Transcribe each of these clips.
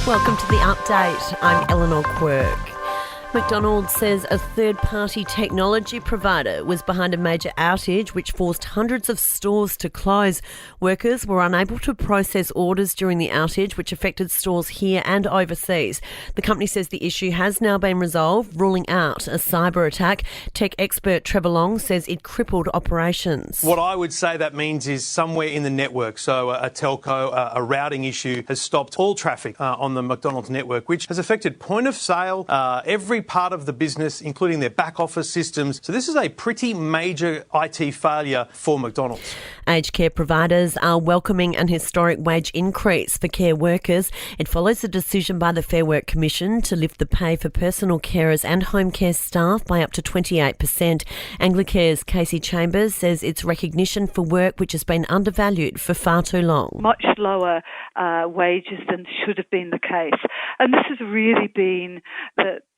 Welcome to the update. I'm Eleanor Quirk. McDonald's says a third-party technology provider was behind a major outage which forced hundreds of stores to close. Workers were unable to process orders during the outage, which affected stores here and overseas. The company says the issue has now been resolved, ruling out a cyber attack. Tech expert Trevor Long says it crippled operations. What I would say that means is somewhere in the network. So a telco, a routing issue has stopped all traffic on the McDonald's network, which has affected point of sale, every part of the business, including their back office systems. So this is a pretty major IT failure for McDonald's. Aged care providers are welcoming an historic wage increase for care workers. It follows a decision by the Fair Work Commission to lift the pay for personal carers and home care staff by up to 28%. Anglicare's Casey Chambers says it's recognition for work which has been undervalued for far too long. Much lower wages than should have been the case. And this has really been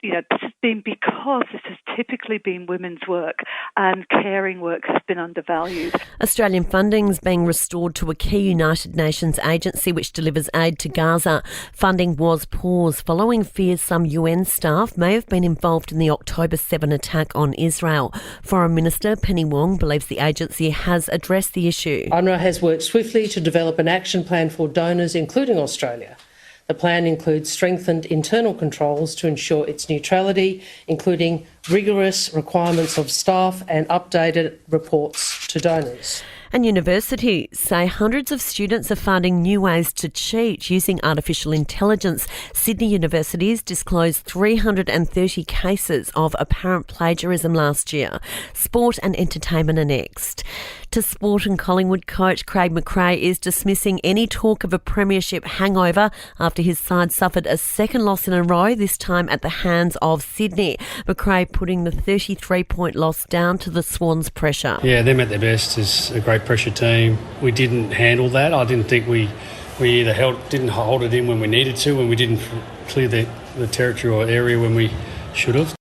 this has been because this has typically been women's work and caring work has been undervalued. Australian funding's being restored to a key United Nations agency which delivers aid to Gaza. Funding was paused following fears some UN staff may have been involved in the October 7 attack on Israel. Foreign Minister Penny Wong believes the agency has addressed the issue. UNRWA has worked swiftly to develop an action plan for donors, including Australia. The plan includes strengthened internal controls to ensure its neutrality, including rigorous requirements of staff and updated reports to donors. And universities say hundreds of students are finding new ways to cheat using artificial intelligence. Sydney universities disclosed 330 cases of apparent plagiarism last year. Sport and entertainment are next. To sport, and Collingwood coach Craig McRae is dismissing any talk of a premiership hangover after his side suffered a second loss in a row, this time at the hands of Sydney. McRae putting the 33-point loss down to the Swans' pressure. Yeah, them at their best is a great pressure team. We didn't handle that. I didn't think we either didn't hold it in when we needed to, when we didn't clear the territory or area when we should have.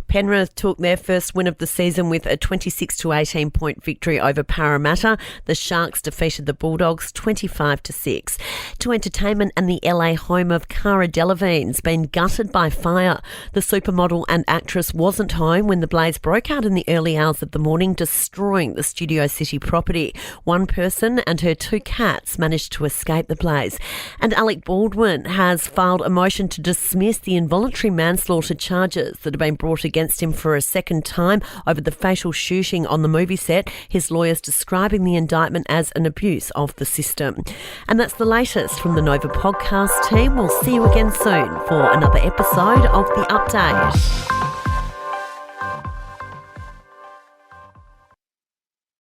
Penrith took their first win of the season with a 26-18 point victory over Parramatta. The Sharks defeated the Bulldogs 25-6. To entertainment, and the LA home of Cara Delevingne's been gutted by fire. The supermodel and actress wasn't home when the blaze broke out in the early hours of the morning, destroying the Studio City property. One person and her two cats managed to escape the blaze. And Alec Baldwin has filed a motion to dismiss the involuntary manslaughter charges that have been brought against him for a second time over the fatal shooting on the movie set, his lawyers describing the indictment as an abuse of the system. And that's the latest from the Nova podcast team. We'll see you again soon for another episode of The Update.